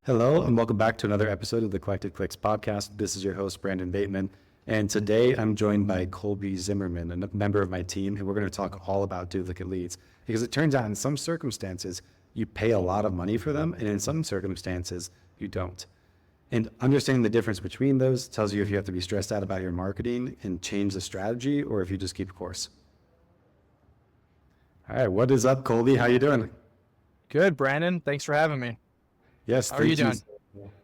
Hello, and welcome back to another episode of the Collected Clicks podcast. This is your host, Brandon Bateman, and today I'm joined by Colby Zimmerman, a member of my team, and we're going to talk all about duplicate leads. Because it turns out in some circumstances, you pay a lot of money for them, and in some circumstances, you don't. And understanding the difference between those tells you if you have to be stressed out about your marketing and change the strategy, or if you just keep course. All right, what is up, Colby? How you doing? Good, Brandon. Thanks for having me. Yes. How are you doing?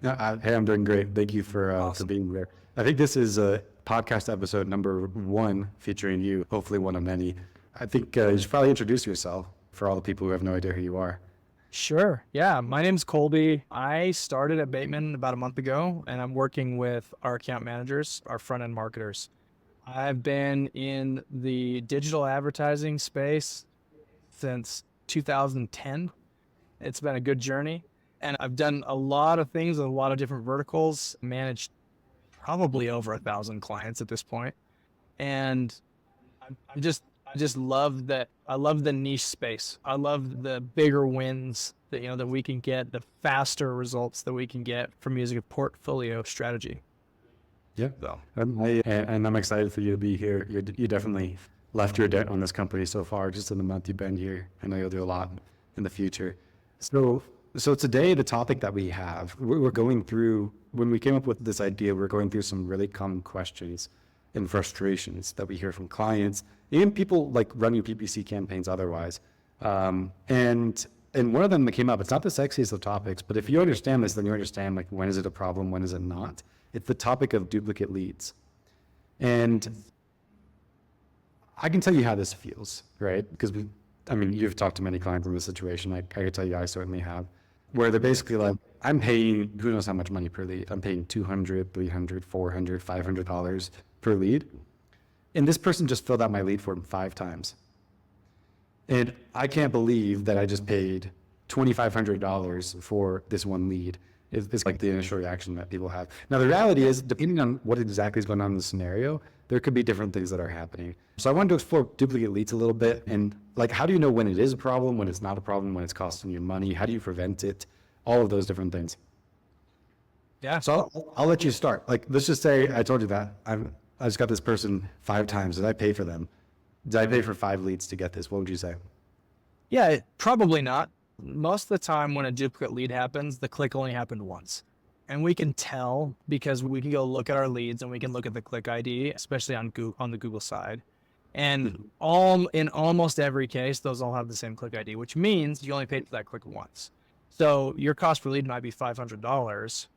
Hey, I'm doing great. Thank you for Awesome. being there. I think this is podcast episode number 1 featuring you, hopefully one of many. I think you should probably introduce yourself for all the people who have no idea who you are. Sure. Yeah, my name's Colby. I started at Bateman about a month ago, and I'm working with our account managers, our front-end marketers. I've been in the digital advertising space since 2010. It's been a good journey. And I've done a lot of things in a lot of different verticals, managed probably over 1,000 clients at this point. And I just love that. I love the niche space. I love the bigger wins that we can get, the faster results that we can get from using a portfolio strategy. Yeah. So, and I'm excited for you to be here. You definitely left your dent on this company so far, just in the month you've been here. I know you'll do a lot in the future. So today, the topic that we have, we're going through, when we came up with this idea, we're going through some really common questions and frustrations that we hear from clients, even people like running PPC campaigns otherwise. And one of them that came up, it's not the sexiest of topics, but if you understand this, then you understand like when is it a problem, when is it not? It's the topic of duplicate leads. And I can tell you how this feels, right? Because you've talked to many clients in this situation. I can tell you I certainly have. Where they're basically like, I'm paying who knows how much money per lead. I'm paying $200, $300, $400, $500 per lead. And this person just filled out my lead form 5 times. And I can't believe that I just paid $2,500 for this one lead. It's like the initial reaction that people have. Now, the reality is, depending on what exactly is going on in the scenario, there could be different things that are happening. So I wanted to explore duplicate leads a little bit, and like, how do you know when it is a problem, when it's not a problem, when it's costing you money? How do you prevent it? All of those different things. Yeah. So I'll let you start. Like, let's just say I told you that I just got this person 5 times. Did I pay for them? Did I pay for 5 leads to get this? What would you say? Yeah, probably not. Most of the time when a duplicate lead happens, the click only happened once. And we can tell because we can go look at our leads and we can look at the Click ID, especially on the Google side. And in almost every case, those all have the same Click ID, which means you only paid for that click once. So your cost per lead might be $500,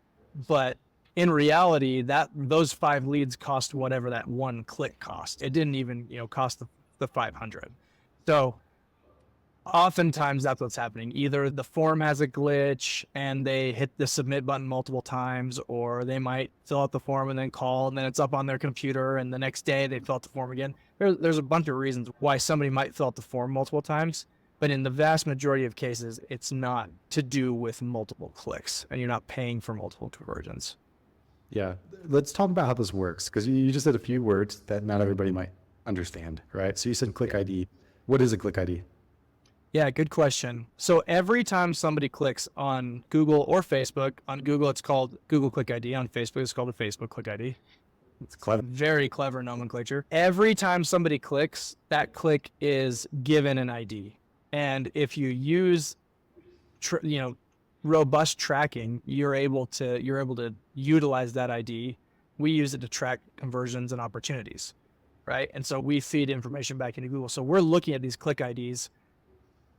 but in reality, those 5 leads cost whatever that one click cost. It didn't even cost the 500. So oftentimes that's what's happening. Either the form has a glitch and they hit the submit button multiple times, or they might fill out the form and then call, and then it's up on their computer, and the next day they fill out the form again. There's a bunch of reasons why somebody might fill out the form multiple times, but in the vast majority of cases, it's not to do with multiple clicks, and you're not paying for multiple conversions. Yeah, let's talk about how this works, because you just said a few words that not everybody might understand, right? So you said Click ID. What is a Click ID? Yeah, good question. So every time somebody clicks on Google or Facebook, on Google it's called Google Click ID, on Facebook it's called a Facebook Click ID. It's clever. Very clever nomenclature. Every time somebody clicks, that click is given an ID. And if you use robust tracking, you're able to utilize that ID. We use it to track conversions and opportunities, right? And so we feed information back into Google. So we're looking at these Click IDs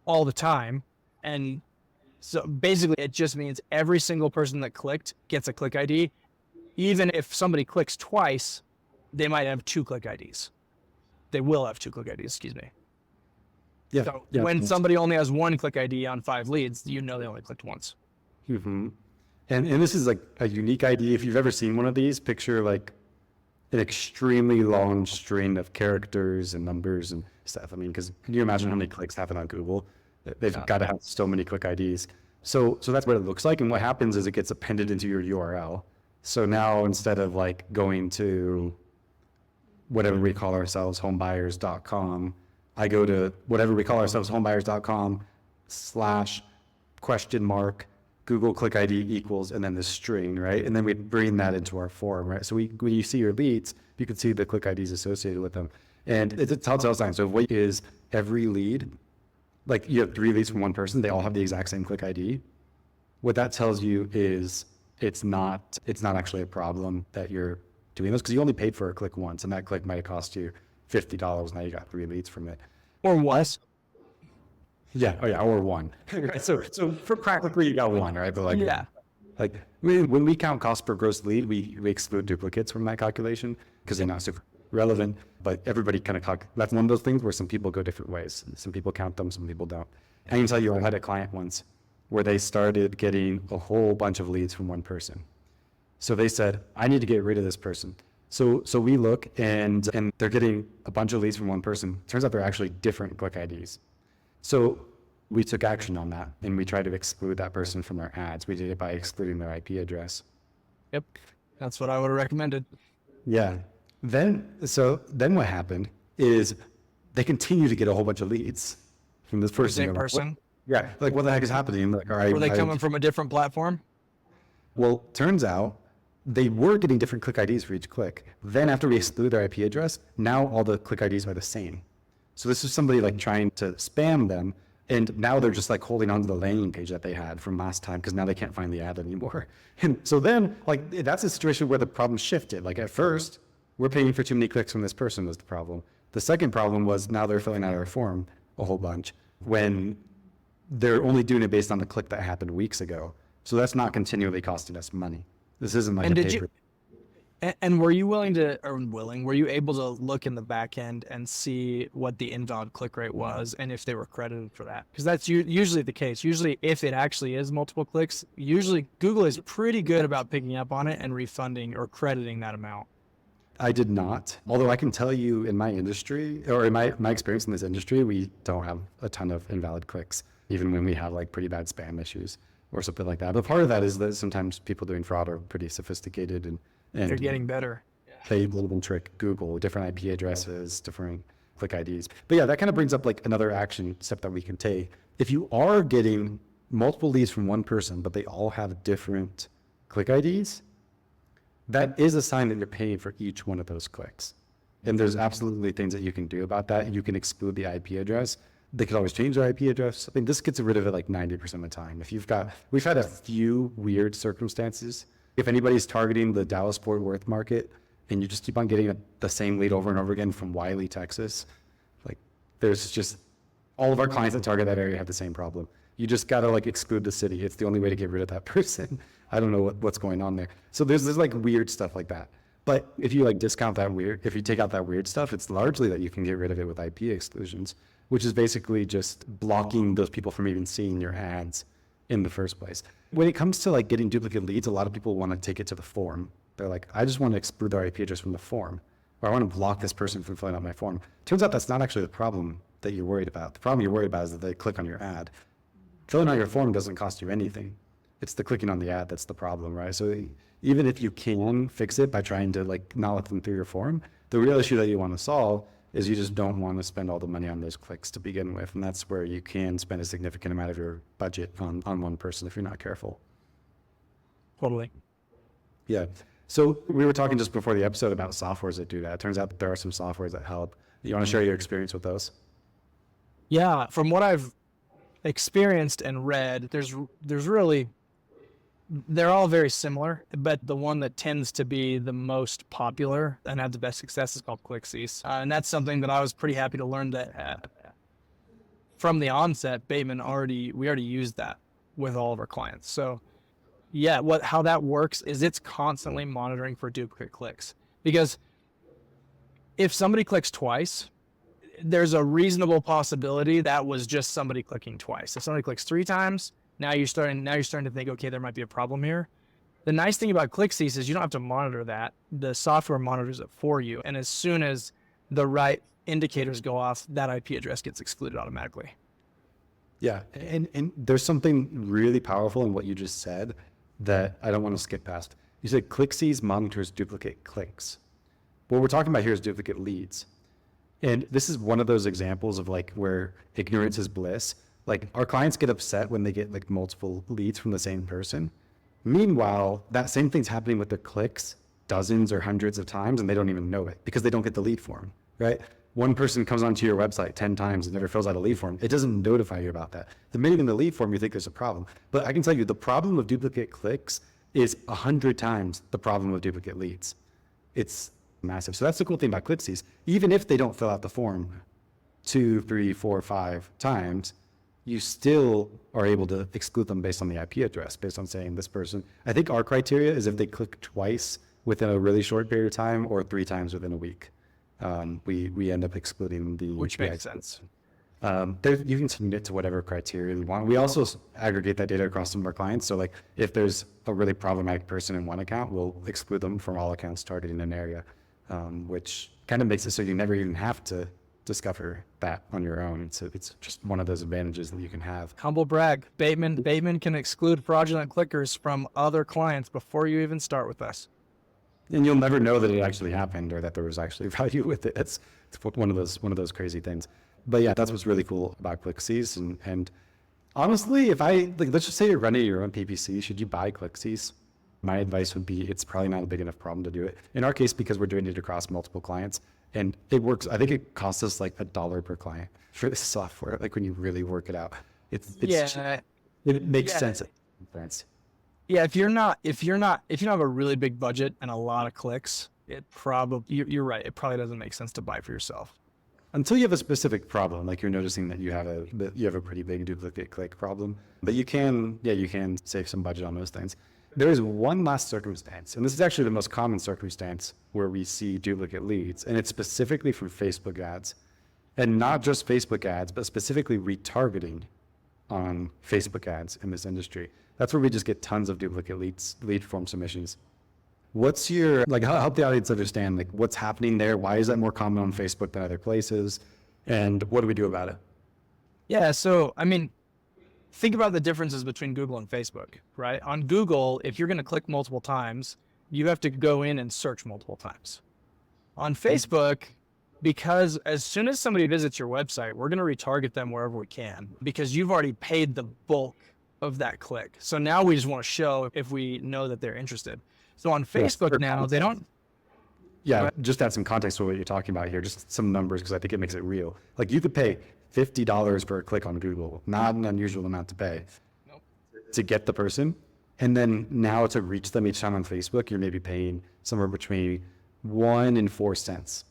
all the time. And so basically it just means every single person that clicked gets a Click ID. Even if somebody clicks twice, they might have 2 Click IDs. They will have 2 Click IDs, excuse me. Yeah. So when somebody only has 1 Click ID on 5 leads, they only clicked once. Mm-hmm. And this is like a unique ID. If you've ever seen one of these, picture like an extremely long string of characters and numbers and stuff. Because can you imagine how many clicks happen on Google? They've got to have so many Click IDs. So that's what it looks like. And what happens is it gets appended into your URL. So now instead of like going to whatever we call ourselves, homebuyers.com, I go to whatever we call ourselves, homebuyers.com / Google Click ID equals, and then the string, right? And then we bring that into our form, right? So when you see your leads, you can see the Click IDs associated with them. And it's a telltale sign. So what is every lead, like you have 3 leads from one person, they all have the exact same Click ID. What that tells you is it's not actually a problem that you're doing this, because you only paid for a click once, and that click might have cost you $50. Now you got 3 leads from it. Or less. Yeah. Oh yeah. Or 1. Right. So for practically you got 1, right? But like, Yeah. like when we count cost per gross lead, we exclude duplicates from that calculation because they're not super relevant. But everybody kind of that's one of those things where some people go different ways. Some people count them, some people don't. I can tell you, I had a client once where they started getting a whole bunch of leads from one person. So they said, I need to get rid of this person. So we look and they're getting a bunch of leads from one person. Turns out they're actually different Click IDs. So we took action on that, and we tried to exclude that person from our ads. We did it by excluding their IP address. Yep. That's what I would have recommended. Yeah. Then what happened is they continue to get a whole bunch of leads from this person. Same person? Yeah. Like, what the heck is happening? Like, all right. Were they coming from a different platform? Well, turns out they were getting different Click IDs for each click. Then after we exclude their IP address, now all the Click IDs are the same. So this is somebody like trying to spam them, and now they're just like holding on to the landing page that they had from last time because now they can't find the ad anymore. And so then like that's a situation where the problem shifted. Like at first, we're paying for too many clicks from this person was the problem. The second problem was now they're filling out our form a whole bunch when they're only doing it based on the click that happened weeks ago. So that's not continually costing us money. This isn't like And a did paper. And were you were you able to look in the back end and see what the invalid click rate was and if they were credited for that? Because that's usually the case. Usually if it actually is multiple clicks, usually Google is pretty good about picking up on it and refunding or crediting that amount. I did not. Although I can tell you in my industry, or in my experience in this industry, we don't have a ton of invalid clicks, even when we have like pretty bad spam issues or something like that. But part of that is that sometimes people doing fraud are pretty sophisticated and They're getting better. they little trick Google, different IP addresses, different Click IDs. But yeah, that kind of brings up like another action step that we can take. If you are getting multiple leads from one person, but they all have different Click IDs, that is a sign that you're paying for each one of those clicks. And there's absolutely things that you can do about that. You can exclude the IP address. They could always change their IP address. I mean, this gets rid of it like 90% of the time. We've had a few weird circumstances. If anybody's targeting the Dallas-Fort Worth market and you just keep on getting the same lead over and over again from Wiley, Texas, like there's just all of our clients that target that area have the same problem. You just got to like exclude the city. It's the only way to get rid of that person. I don't know what's going on there. So there's like weird stuff like that. But if you like discount that if you take out that weird stuff, it's largely that you can get rid of it with IP exclusions, which is basically just blocking those people from even seeing your ads in the first place. When it comes to like getting duplicate leads, a lot of people want to take it to the form. They're like, I just want to exclude their IP address from the form, or I want to block this person from filling out my form. Turns out that's not actually the problem that you're worried about. The problem you're worried about is that they click on your ad. Filling out your form doesn't cost you anything. It's the clicking on the ad that's the problem, right? So even if you can fix it by trying to like not let them through your form, the real issue that you want to solve is you just don't want to spend all the money on those clicks to begin with. And that's where you can spend a significant amount of your budget on one person if you're not careful. Totally. Yeah. So we were talking just before the episode about softwares that do that. It turns out that there are some softwares that help. You want to share your experience with those? Yeah. From what I've experienced and read, there's really, they're all very similar, but the one that tends to be the most popular and have the best success is called Click IDs. And that's something that I was pretty happy to learn that from the onset, Bateman we already used that with all of our clients. So yeah, how that works is it's constantly monitoring for duplicate clicks, because if somebody clicks twice, there's a reasonable possibility that was just somebody clicking twice. If somebody clicks 3 times, now you're starting to think, okay, there might be a problem here. The nice thing about Click IDs is you don't have to monitor that. The software monitors it for you. And as soon as the right indicators go off, that IP address gets excluded automatically. Yeah. And there's something really powerful in what you just said that I don't want to skip past. You said Click IDs monitors duplicate clicks. What we're talking about here is duplicate leads. And this is one of those examples of like where ignorance is bliss. Like our clients get upset when they get like multiple leads from the same person. Meanwhile, that same thing's happening with their clicks dozens or hundreds of times and they don't even know it because they don't get the lead form, right? One person comes onto your website 10 times and never fills out a lead form. It doesn't notify you about that. The minute in the lead form, you think there's a problem. But I can tell you the problem of duplicate clicks is 100 times the problem of duplicate leads. It's massive. So that's the cool thing about Click IDs. Even if they don't fill out the form 2, 3, 4, 5 times, you still are able to exclude them based on the IP address, based on saying this person. I think our criteria is if they click twice within a really short period of time or 3 times within a week. We end up excluding the Which makes sense. You can submit to whatever criteria you want. We also aggregate that data across some of our clients. So like if there's a really problematic person in one account, we'll exclude them from all accounts targeting an area, which kind of makes it so you never even have to discover that on your own. So it's just one of those advantages that you can have. Humble brag. Bateman can exclude fraudulent clickers from other clients before you even start with us. And you'll never know that it actually happened or that there was actually value with it. It's one of those crazy things. But yeah, that's what's really cool about Click IDs. And honestly, if let's just say you're running your own PPC, should you buy Click IDs? My advice would be it's probably not a big enough problem to do it. In our case, because we're doing it across multiple clients, and it works. I think it costs us like $1 per client for this software. Like when you really work it out, it makes sense. Yeah, if you don't have a really big budget and a lot of clicks, you're right. It probably doesn't make sense to buy for yourself. Until you have a specific problem, like you're noticing that you have a pretty big duplicate click problem, but you can save some budget on those things. There is one last circumstance, and this is actually the most common circumstance where we see duplicate leads, and it's specifically from Facebook ads, and not just Facebook ads, but specifically retargeting on Facebook ads in this industry. That's where we just get tons of duplicate lead form submissions. What's your, help the audience understand, what's happening there? Why is that more common on Facebook than other places? And what do we do about it? Yeah, so, think about the differences between Google and Facebook, right? On Google, if you're going to click multiple times, you have to go in and search multiple times. On Facebook, because as soon as somebody visits your website, we're going to retarget them wherever we can because you've already paid the bulk of that click. So now we just want to show if we know that they're interested. So on Facebook now, they don't. Yeah, just add some context to what you're talking about here, just some numbers, because I think it makes it real. Like you could pay $50 per click on Google, not an unusual amount to pay, to get the person. And then now to reach them each time on Facebook, you're maybe paying somewhere between 1 and 4 cents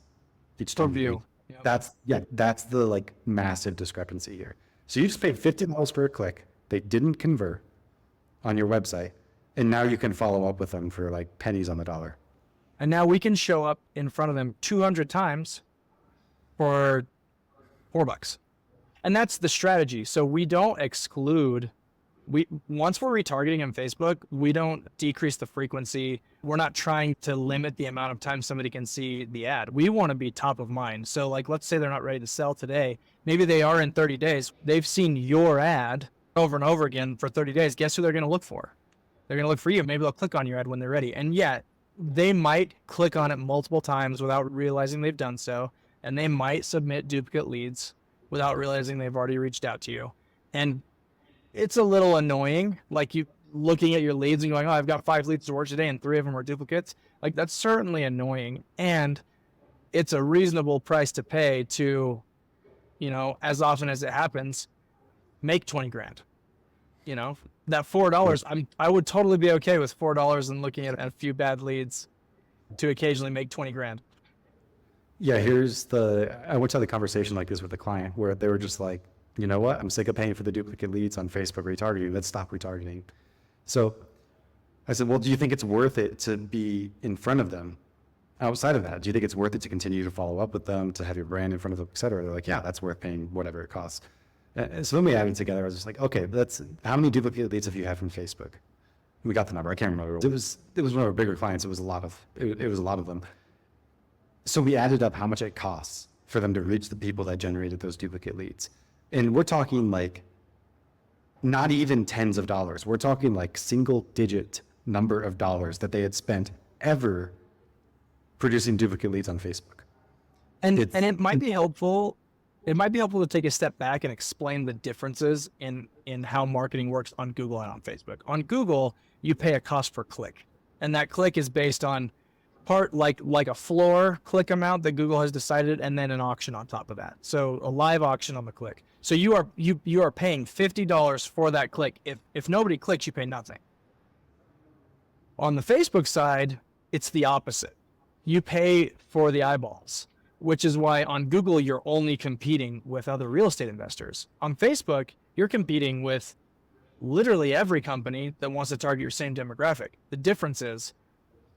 each time. View. Yep. That's the massive discrepancy here. So you just paid $50 per click. They didn't convert on your website. And now you can follow up with them for pennies on the dollar. And now we can show up in front of them 200 times for $4. And that's the strategy. So we don't exclude, once we're retargeting on Facebook, we don't decrease the frequency. We're not trying to limit the amount of time somebody can see the ad. We want to be top of mind. So let's say they're not ready to sell today. Maybe they are in 30 days. They've seen your ad over and over again for 30 days. Guess who they're going to look for? They're going to look for you. Maybe they'll click on your ad when they're ready. And yet they might click on it multiple times without realizing they've done so. And they might submit duplicate leads without realizing they've already reached out to you. And it's a little annoying, you looking at your leads and going, oh, I've got 5 leads to work today and 3 of them are duplicates. That's certainly annoying. And it's a reasonable price to pay to, as often as it happens, make 20 grand. That $4, I would totally be okay with $4 and looking at a few bad leads to occasionally make 20 grand. Yeah, I once had a conversation like this with a client where they were just like, you know what? I'm sick of paying for the duplicate leads on Facebook retargeting. Let's stop retargeting. So I said, well, do you think it's worth it to be in front of them? Outside of that, do you think it's worth it to continue to follow up with them, to have your brand in front of them, et cetera? They're like, yeah, that's worth paying whatever it costs. And so when we added together, I was just like, okay, how many duplicate leads have you had from Facebook? We got the number. I can't remember. It was one of our bigger clients. It was a lot of them. So we added up how much it costs for them to reach the people that generated those duplicate leads. And we're talking not even tens of dollars. We're talking single digit number of dollars that they had spent ever producing duplicate leads on Facebook. And it might be helpful it might be helpful to take a step back and explain the differences in how marketing works on Google and on Facebook. On Google, you pay a cost per click, and that click is based on part like a floor click amount that Google has decided, and then an auction on top of that. So a live auction on the click. So you are paying $50 for that click. If nobody clicks, you pay nothing. On the Facebook side, it's the opposite. You pay for the eyeballs, which is why on Google, you're only competing with other real estate investors. On Facebook, you're competing with literally every company that wants to target your same demographic. The difference is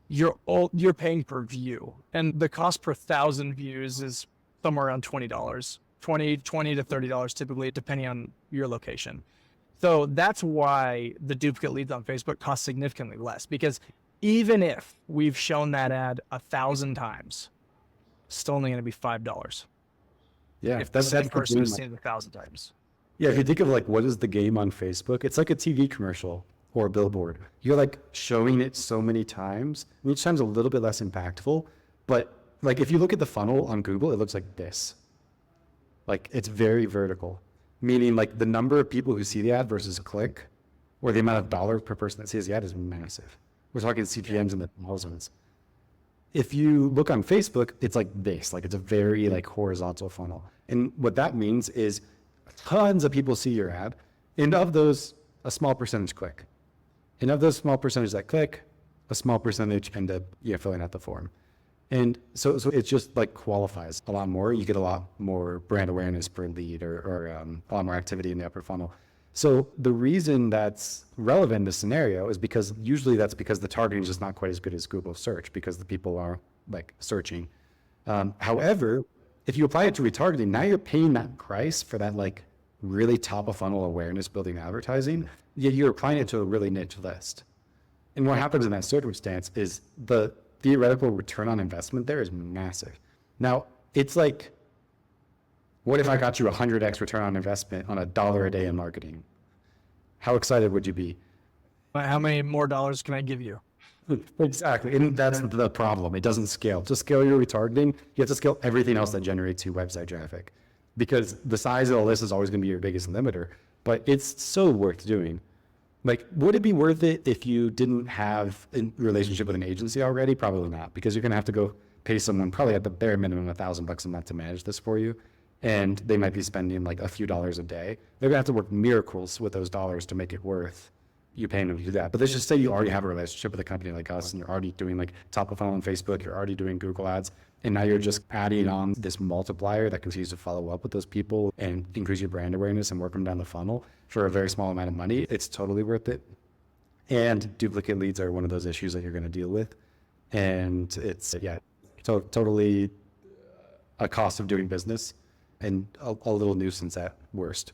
you're paying per view, and the cost per 1,000 views is somewhere around $20, $20 to $30 typically, depending on your location. So that's why the duplicate leads on Facebook cost significantly less, because even if we've shown that ad 1,000 times, it's still only going to be $5. Yeah, If the same person has seen it 1,000 times. Yeah, if you think of like what is the game on Facebook, it's like a TV commercial or a billboard. You're like showing it so many times, and each time's a little bit less impactful. But like if you look at the funnel on Google, it looks like this. Like it's very vertical, meaning like the number of people who see the ad versus a click, or the amount of dollars per person that sees the ad is massive. We're talking CPMs in the thousands. If you look on Facebook, it's like this, like it's a very like horizontal funnel. And what that means is tons of people see your ad, and of those, a small percentage click. And of those small percentage that click, a small percentage end up filling out the form. And so it just like qualifies a lot more. You get a lot more brand awareness per lead, or a lot more activity in the upper funnel. So the reason that's relevant in this scenario is because usually that's because the targeting is just not quite as good as Google search, because the people are like searching. However, if you apply it to retargeting, now you're paying that price for that like really top of funnel awareness building advertising, yet you're applying it to a really niche list. And what happens in that circumstance is the theoretical return on investment there is massive. Now, it's like, what if I got you 100x return on investment on $1 a day in marketing? How excited would you be? How many more dollars can I give you? Exactly. And that's the problem. It doesn't scale. To scale your retargeting, you have to scale everything else that generates your website traffic, because the size of the list is always going to be your biggest limiter, but it's so worth doing. Like, would it be worth it if you didn't have a relationship with an agency already? Probably not, because you're going to have to go pay someone probably at the bare minimum $1,000 a month to manage this for you. And they might be spending like a few dollars a day. They're going to have to work miracles with those dollars to make it worth you paying them to do that. But let's just say you already have a relationship with a company like us, and you're already doing like top of funnel on Facebook, you're already doing Google ads, and now you're just adding on this multiplier that continues to follow up with those people and increase your brand awareness and work them down the funnel for a very small amount of money. It's totally worth it. And duplicate leads are one of those issues that you're going to deal with. And it's, totally a cost of doing business, and a little nuisance at worst.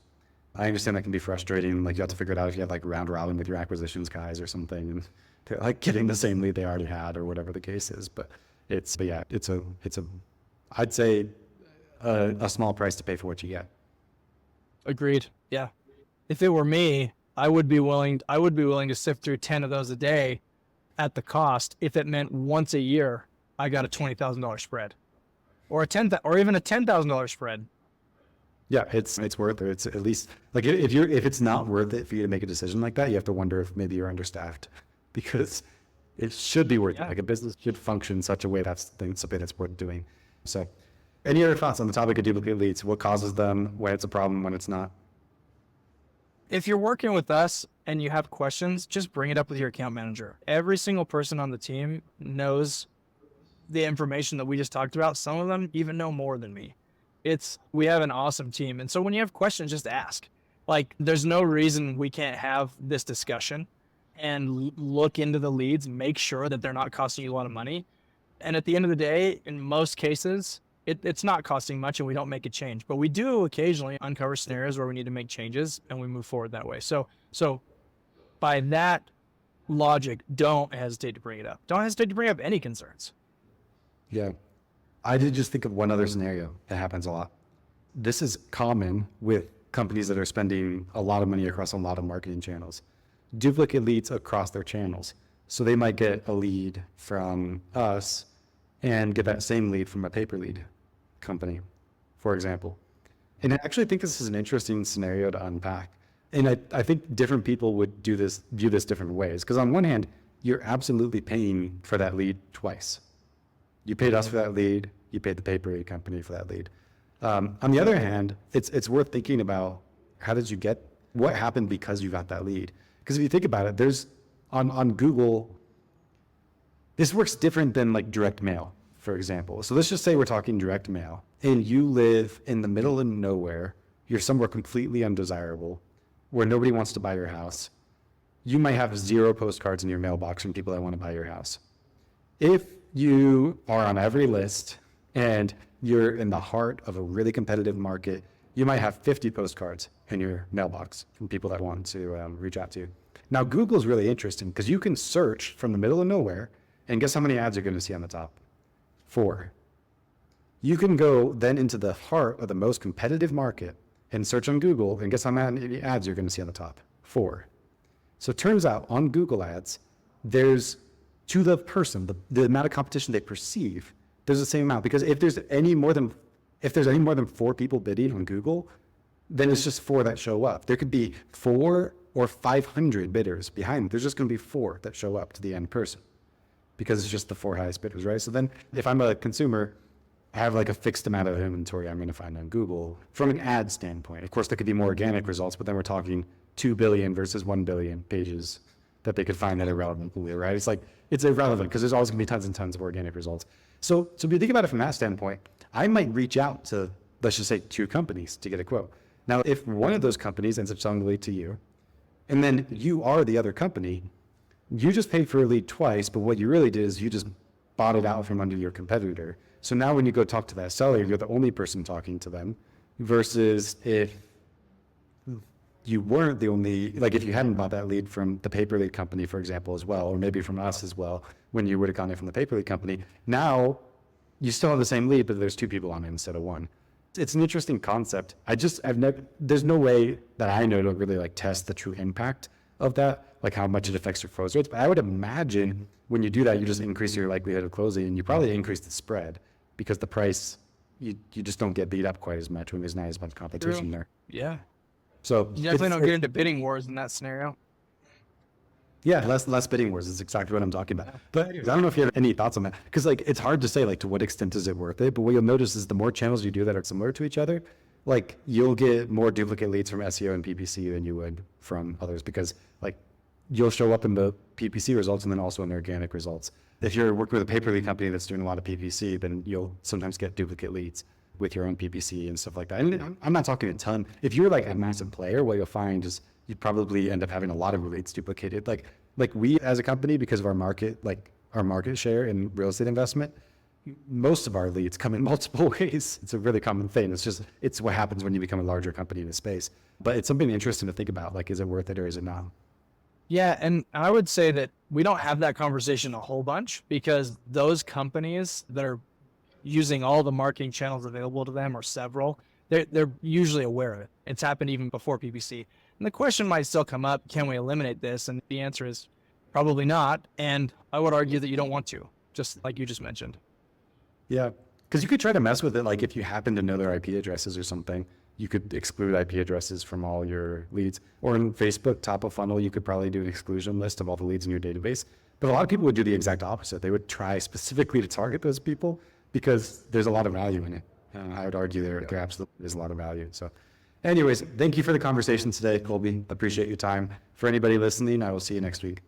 I understand that can be frustrating. Like, you have to figure it out if you have like round robin with your acquisitions guys or something, and they're like getting the same lead they already had or whatever the case is. But it's I'd say a small price to pay for what you get. Agreed. Yeah. If it were me, I would be willing to sift through 10 of those a day at the cost, if it meant once a year I got a $20,000 spread, or even a $10,000 spread. Yeah, it's worth it. It's at least like if it's not worth it for you to make a decision like that, you have to wonder if maybe you're understaffed, because it should be worth it. Like, a business should function in such a way that's something that's worth doing. So, any other thoughts on the topic of duplicate leads? What causes them? When it's a problem? When it's not? If you're working with us and you have questions, just bring it up with your account manager. Every single person on the team knows the information that we just talked about. Some of them even know more than me. We have an awesome team. And so when you have questions, just ask. Like, there's no reason we can't have this discussion and look into the leads, make sure that they're not costing you a lot of money. And at the end of the day, in most cases, it's not costing much and we don't make a change. But we do occasionally uncover scenarios where we need to make changes, and we move forward that way. So by that logic, don't hesitate to bring it up. Don't hesitate to bring up any concerns. Yeah. I did just think of one other scenario that happens a lot. This is common with companies that are spending a lot of money across a lot of marketing channels. Duplicate leads across their channels. So they might get a lead from us and get that same lead from a pay-per-lead company, for example. And I actually think this is an interesting scenario to unpack. And I think different people would view this different ways. Because on one hand, you're absolutely paying for that lead twice. You paid us for that lead. You paid the paper lead company for that lead. On the other hand, it's worth thinking about what happened because you got that lead. Because if you think about it, there's on Google, this works different than like direct mail, for example. So let's just say we're talking direct mail and you live in the middle of nowhere. You're somewhere completely undesirable where nobody wants to buy your house. You might have 0 postcards in your mailbox from people that want to buy your house. If you are on every list and you're in the heart of a really competitive market, you might have 50 postcards in your mailbox from people that want to reach out to you. Now, Google's really interesting because you can search from the middle of nowhere, and guess how many ads you're going to see on the top? 4. You can go then into the heart of the most competitive market and search on Google, and guess how many ads you're going to see on the top? 4. So it turns out on Google Ads, there's, to the person, the amount of competition they perceive, there's the same amount. Because if there's any more than 4 people bidding on Google, then it's just 4 that show up. There could be 4 or 500 bidders behind. There's just going to be 4 that show up to the end person because it's just the 4 highest bidders, right? So then if I'm a consumer, I have like a fixed amount of inventory I'm going to find on Google from an ad standpoint. Of course, there could be more organic results, but then we're talking 2 billion versus 1 billion pages that they could find that are relevant, right? It's like, it's irrelevant because there's always going to be tons and tons of organic results. So if you think about it from that standpoint, I might reach out to, let's just say, 2 companies to get a quote. Now, if one of those companies ends up selling the lead to you, and then you are the other company, you just paid for a lead twice, but what you really did is you just bought it out from under your competitor. So now when you go talk to that seller, you're the only person talking to them, versus if you weren't the only, like if you hadn't bought that lead from the paper lead company, for example, as well, or maybe from us as well, when you would have gotten it from the paper lead company, now you still have the same lead, but there's 2 people on it instead of 1. It's an interesting concept. There's no way that I know to really like test the true impact of that, like how much it affects your close rates. But I would imagine when you do that, you just increase your likelihood of closing, and you probably increase the spread because the price, you just don't get beat up quite as much when there's not as much competition there. Yeah. So You definitely don't get into bidding wars in that scenario. Yeah, less bidding wars is exactly what I'm talking about. But I don't know if you have any thoughts on that, because like it's hard to say like to what extent is it worth it. But what you'll notice is the more channels you do that are similar to each other, like you'll get more duplicate leads from SEO and PPC than you would from others, because like you'll show up in the PPC results and then also in the organic results. If you're working with a paper lead company that's doing a lot of PPC, then you'll sometimes get duplicate leads with your own PPC and stuff like that. And I'm not talking a ton. If you're like a massive player, what you'll find is you'd probably end up having a lot of leads duplicated. Like we as a company, because of our market share in real estate investment, most of our leads come in multiple ways. It's a really common thing. It's what happens when you become a larger company in the space. But it's something interesting to think about. Like, is it worth it or is it not? Yeah, and I would say that we don't have that conversation a whole bunch, because those companies that are using all the marketing channels available to them, or several, they're usually aware of it. It's happened even before PPC. And the question might still come up, can we eliminate this? And the answer is probably not. And I would argue that you don't want to, just like you just mentioned. Yeah, because you could try to mess with it. Like if you happen to know their IP addresses or something, you could exclude IP addresses from all your leads. Or in Facebook, top of funnel, you could probably do an exclusion list of all the leads in your database. But a lot of people would do the exact opposite. They would try specifically to target those people because there's a lot of value in it. I would argue there absolutely is a lot of value. So anyways, thank you for the conversation today, Colby. Appreciate your time. For anybody listening, I will see you next week.